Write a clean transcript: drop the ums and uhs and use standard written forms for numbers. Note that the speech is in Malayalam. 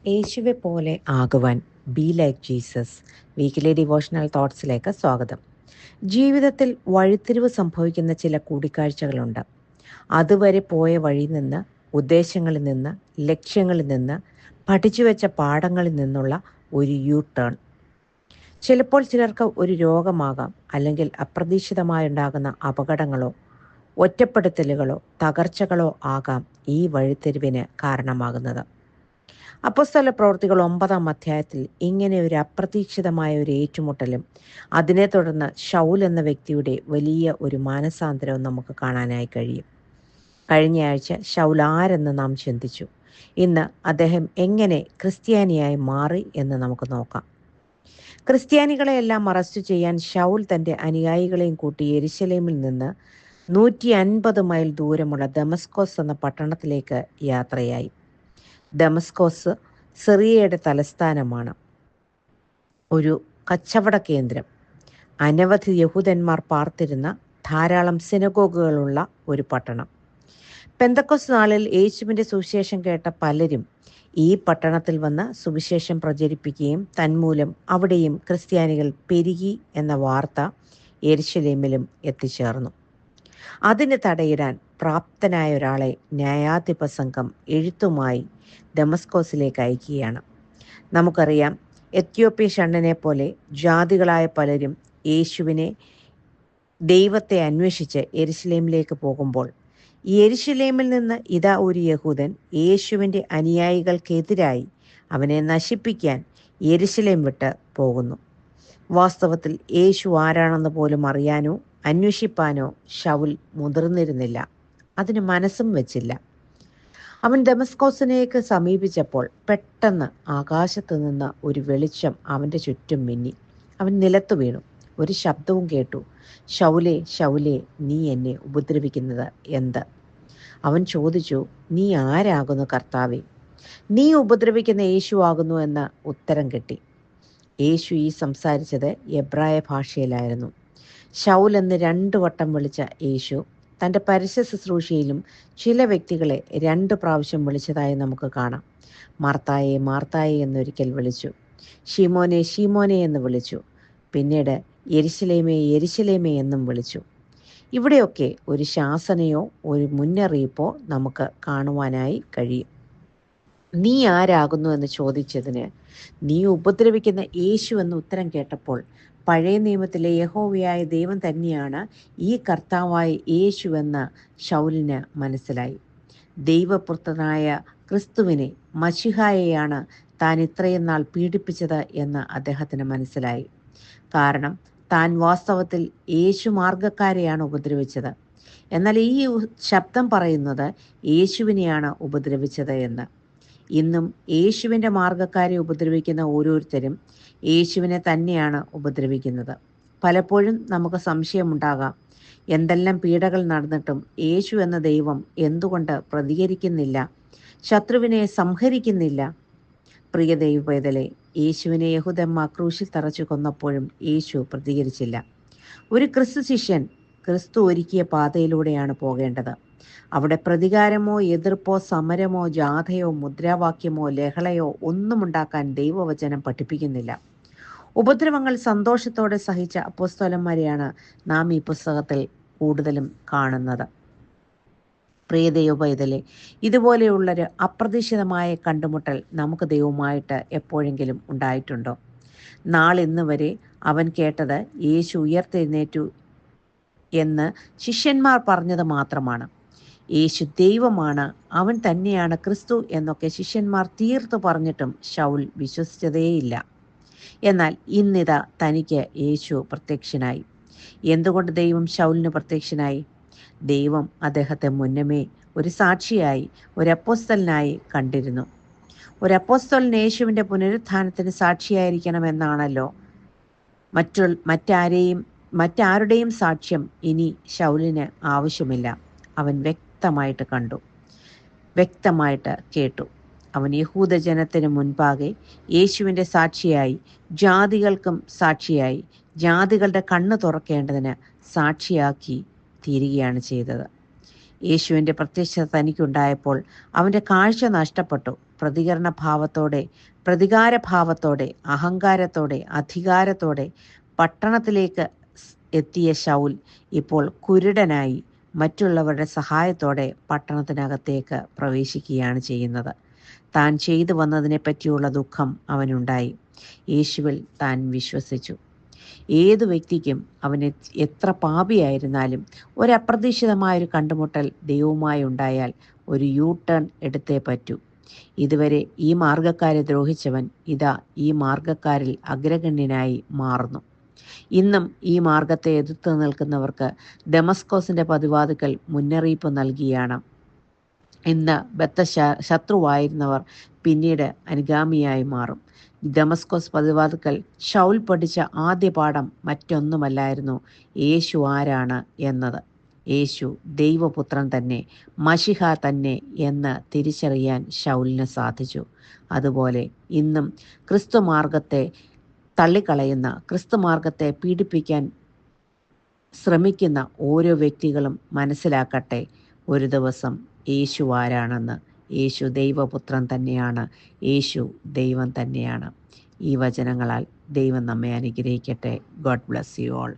യേശുവെ പോലെ ആകുവാൻ be like Jesus weekly devotional തോട്ട്സിലേക്ക് സ്വാഗതം. ജീവിതത്തിൽ വഴിത്തിരിവ് സംഭവിക്കുന്ന ചില കൂടിക്കാഴ്ചകളുണ്ട്. അതുവരെ പോയ വഴിയിൽ നിന്ന്, ഉദ്ദേശങ്ങളിൽ നിന്ന്, ലക്ഷ്യങ്ങളിൽ നിന്ന്, പഠിച്ചു വെച്ച പാഠങ്ങളിൽ നിന്നുള്ള ഒരു യു ടേൺ. ചിലപ്പോൾ ചിലർക്ക് ഒരു രോഗമാകാം, അല്ലെങ്കിൽ അപ്രതീക്ഷിതമായുണ്ടാകുന്ന അപകടങ്ങളോ ഒറ്റപ്പെടുത്തലുകളോ തകർച്ചകളോ ആകാം ഈ വഴിത്തിരിവിന് കാരണമാകുന്നത്. അപ്പോസ്തല പ്രവൃത്തികൾ 9-ാം അധ്യായത്തിൽ ഇങ്ങനെ ഒരു അപ്രതീക്ഷിതമായ ഒരു ഏറ്റുമുട്ടലും അതിനെ തുടർന്ന് ശൗൽ എന്ന വ്യക്തിയുടെ വലിയ ഒരു മാനസാന്തരവും നമുക്ക് കാണാനായി കഴിയും. കഴിഞ്ഞ ആഴ്ച ശൗൽ ആരെന്ന് നാം ചിന്തിച്ചു. ഇന്ന് അദ്ദേഹം എങ്ങനെ ക്രിസ്ത്യാനിയായി മാറി എന്ന് നമുക്ക് നോക്കാം. ക്രിസ്ത്യാനികളെയെല്ലാം അറസ്റ്റ് ചെയ്യാൻ ശൗൽ തൻ്റെ അനുയായികളെയും കൂട്ടി യെരുശലേമിൽ നിന്ന് 150 മൈൽ ദൂരമുള്ള ദമസ്കോസ് എന്ന പട്ടണത്തിലേക്ക് യാത്രയായി. ദമസ്കോസ് സിറിയയുടെ തലസ്ഥാനമാണ്, ഒരു കച്ചവട കേന്ദ്രം, അനവധി യഹൂദന്മാർ പാർത്തിരുന്ന ധാരാളം സിനഗോഗുകളുള്ള ഒരു പട്ടണം. പെന്തക്കോസ്ത് നാളിൽ യേശുവിൻ്റെ സുവിശേഷം കേട്ട പലരും ഈ പട്ടണത്തിൽ വന്ന് സുവിശേഷം പ്രചരിപ്പിക്കുകയും തന്മൂലം അവിടെയും ക്രിസ്ത്യാനികൾ പെരുകി എന്ന വാർത്ത യെരുശലേമിലും എത്തിച്ചേർന്നു. അതിന് തടയിടാൻ പ്രാപ്തനായ ഒരാളെ ന്യായാധിപ സംഘം എഴുത്തുമായി ദമസ്കോസിലേക്ക് അയക്കുകയാണ്. നമുക്കറിയാം, എത്യോപ്യ ഷണ്ണനെ പോലെ ജാതികളായ പലരും യേശുവിനെ, ദൈവത്തെ അന്വേഷിച്ച് യെരുശലേമിലേക്ക് പോകുമ്പോൾ യെരുശലേമിൽ നിന്ന് ഇതാ ഒരു യഹൂദൻ യേശുവിൻ്റെ അനുയായികൾക്കെതിരായി അവനെ നശിപ്പിക്കാൻ യെരുശലേം വിട്ട് പോകുന്നു. വാസ്തവത്തിൽ യേശു ആരാണെന്ന് പോലും അറിയാനോ അന്വേഷിപ്പാനോ ശൗൽ മുതിർന്നിരുന്നില്ല, അതിന് മനസ്സും വെച്ചില്ല. അവൻ ദമസ്കോസിനേക്ക് സമീപിച്ചപ്പോൾ പെട്ടെന്ന് ആകാശത്ത് നിന്ന് ഒരു വെളിച്ചം അവൻ്റെ ചുറ്റും മിന്നി. അവൻ നിലത്തു വീണു. ഒരു ശബ്ദവും കേട്ടു, ശൗലേ ശൗലേ, നീ എന്നെ ഉപദ്രവിക്കുന്നത് എന്ത്? അവൻ ചോദിച്ചു, നീ ആരാകുന്നു കർത്താവേ? നീ ഉപദ്രവിക്കുന്ന യേശു ആകുന്നു എന്ന ഉത്തരം കിട്ടി. യേശു ഈ സംസാരിച്ചത് എബ്രായ ഭാഷയിലായിരുന്നു. ശൗൽ എന്ന് 2 വട്ടം വിളിച്ച യേശു തൻ്റെ പരസ്യ ശുശ്രൂഷയിലും ചില വ്യക്തികളെ 2 പ്രാവശ്യം വിളിച്ചതായി നമുക്ക് കാണാം. മാർത്തായെ മാർത്തായെ എന്നൊരിക്കൽ വിളിച്ചു, ഷീമോനെ ഷീമോനെ എന്ന് വിളിച്ചു, പിന്നീട് യെരുശലേമേ യെരുശലേമേ എന്നും വിളിച്ചു. ഇവിടെയൊക്കെ ഒരു ശാസനയോ ഒരു മുന്നറിയിപ്പോ നമുക്ക് കാണുവാനായി കഴിയും. നീ ആരാകുന്നു എന്ന് ചോദിച്ചതിന് നീ ഉപദ്രവിക്കുന്ന യേശു എന്ന് ഉത്തരം കേട്ടപ്പോൾ പഴയ നിയമത്തിലെ യഹോവയായ ദൈവം തന്നെയാണ് ഈ കർത്താവായ യേശുവെന്ന് ശൗലിന് മനസ്സിലായി. ദൈവപുത്രനായ ക്രിസ്തുവിനെ, മശിഹായെയാണ് താൻ ഇത്രയും നാൾ പീഡിപ്പിച്ചത് എന്ന് അദ്ദേഹത്തിന് മനസ്സിലായി. കാരണം താൻ വാസ്തവത്തിൽ യേശു മാർഗക്കാരെയാണ് ഉപദ്രവിച്ചത്. എന്നാൽ ഈ ശബ്ദം പറയുന്നത് യേശുവിനെയാണ് ഉപദ്രവിച്ചത് എന്ന്. ഇന്നും യേശുവിൻ്റെ മാർഗക്കാരെ ഉപദ്രവിക്കുന്ന ഓരോരുത്തരും യേശുവിനെ തന്നെയാണ് ഉപദ്രവിക്കുന്നത്. പലപ്പോഴും നമുക്ക് സംശയമുണ്ടാകാം, എന്തെല്ലാം പീഡകൾ നടന്നിട്ടും യേശു എന്ന ദൈവം എന്തുകൊണ്ട് പ്രതികരിക്കുന്നില്ല, ശത്രുവിനെ സംഹരിക്കുന്നില്ല? പ്രിയ ദൈവപൈതലേ, യേശുവിനെ യഹൂദന്മാർ ക്രൂശിൽ തറച്ചു കൊന്നപ്പോഴും യേശു പ്രതികരിച്ചില്ല. ഒരു ക്രിസ്തു ശിഷ്യൻ ക്രിസ്തു ഒരുക്കിയ പാതയിലൂടെയാണ് പോകേണ്ടത്. അവിടെ പ്രതികാരമോ എതിർപ്പോ സമരമോ ജാഥയോ മുദ്രാവാക്യമോ ലഹളയോ ഒന്നും ഉണ്ടാക്കാൻ ദൈവവചനം പഠിപ്പിക്കുന്നില്ല. ഉപദ്രവങ്ങൾ സന്തോഷത്തോടെ സഹിച്ച അപ്പോസ്തലന്മാരെയാണ് നാം ഈ പുസ്തകത്തിൽ കൂടുതലും കാണുന്നത്. പ്രിയ ദൈവപൈതലേ, ഇതുപോലെയുള്ളൊരു അപ്രതീക്ഷിതമായ കണ്ടുമുട്ടൽ നമുക്ക് ദൈവവുമായിട്ട് എപ്പോഴെങ്കിലും ഉണ്ടായിട്ടുണ്ടോ? നാളിന്ന് വരെ അവൻ കേട്ടത് യേശു ഉയർത്തെഴുന്നേറ്റു എന്ന് ശിഷ്യന്മാർ പറഞ്ഞത് മാത്രമാണ്. യേശു ദൈവമാണ്, അവൻ തന്നെയാണ് ക്രിസ്തു എന്നൊക്കെ ശിഷ്യന്മാർ തീർത്തു പറഞ്ഞിട്ടും ശൗൽ വിശ്വസിച്ചതേയില്ല. എന്നാൽ ഇന്നിതാ തനിക്ക് യേശു പ്രത്യക്ഷനായി. എന്തുകൊണ്ട് ദൈവം ശൗലിന് പ്രത്യക്ഷനായി? ദൈവം അദ്ദേഹത്തെ മുന്നമേ ഒരു സാക്ഷിയായി, ഒരു അപ്പോസ്തലനായി കണ്ടിരുന്നു. ഒരു അപ്പോസ്തലൻ യേശുവിൻ്റെ പുനരുത്ഥാനത്തിന് സാക്ഷിയായിരിക്കണമെന്നാണല്ലോ. മറ്റാരുടെയും സാക്ഷ്യം ഇനി ശൗലിന് ആവശ്യമില്ല. അവൻ വ്യക്തമായിട്ട് കണ്ടു, വ്യക്തമായിട്ട് കേട്ടു. അവൻ യഹൂദജനത്തിന് മുൻപാകെ യേശുവിൻ്റെ സാക്ഷിയായി, ജാതികൾക്കും സാക്ഷിയായി, ജാതികളുടെ കണ്ണ് തുറക്കേണ്ടതിന് സാക്ഷിയാക്കി തീരുകയാണ് ചെയ്തത്. യേശുവിൻ്റെ പ്രത്യക്ഷത തനിക്കുണ്ടായപ്പോൾ അവൻ്റെ കാഴ്ച നഷ്ടപ്പെട്ടു. പ്രതികാരഭാവത്തോടെ, അഹങ്കാരത്തോടെ, അധികാരത്തോടെ പട്ടണത്തിലേക്ക് എത്തിയ ശൗൽ ഇപ്പോൾ കുരുടനായി മറ്റുള്ളവരുടെ സഹായത്തോടെ പട്ടണത്തിനകത്തേക്ക് പ്രവേശിക്കുകയാണ് ചെയ്യുന്നത്. താൻ ചെയ്തു വന്നതിനെ പറ്റിയുള്ള ദുഃഖം അവനുണ്ടായി. യേശുവിൽ താൻ വിശ്വസിച്ചു. ഏതു വ്യക്തിക്കും അവൻ എത്ര പാപിയായിരുന്നാലും ഒരപ്രതീക്ഷിതമായൊരു കണ്ടുമുട്ടൽ ദൈവവുമായി ഉണ്ടായാൽ ഒരു ടേൺ എടുത്തേ പറ്റൂ. ഇതുവരെ ഈ മാർഗക്കാരെ ദ്രോഹിച്ചവൻ ഇതാ ഈ മാർഗക്കാരിൽ അഗ്രഗണ്യനായി മാറുന്നു. ഇന്നും ഈ മാർഗത്തെ എതിർത്ത് നിൽക്കുന്നവർക്ക് ദമസ്കോസിന്റെ പതിവാതുക്കൾ മുന്നറിയിപ്പ് നൽകിയാണ്. ഇന്ന് ശത്രുവായിരുന്നവർ പിന്നീട് അനുഗാമിയായി മാറും. ദമസ്കോസ് പതിവാതുക്കൾ ശൗൽ പഠിച്ച ആദ്യ പാഠം മറ്റൊന്നുമല്ലായിരുന്നു യേശു ആരാണ് എന്നത്. യേശു ദൈവപുത്രൻ തന്നെ, മശിഹ തന്നെ എന്ന് തിരിച്ചറിയാൻ ശൗലിന് സാധിച്ചു. അതുപോലെ ഇന്നും ക്രിസ്തുമാർഗത്തെ തള്ളിക്കളയുന്ന, ക്രിസ്തുമാർഗത്തെ പീഡിപ്പിക്കാൻ ശ്രമിക്കുന്ന ഓരോ വ്യക്തികളും മനസ്സിലാക്കട്ടെ, ഒരു ദിവസം യേശു ആരാണെന്ന്. യേശു ദൈവപുത്രൻ തന്നെയാണ്. യേശു ദൈവം തന്നെയാണ്. ഈ വചനങ്ങളാൽ ദൈവം നമ്മെ അനുഗ്രഹിക്കട്ടെ. God bless you all.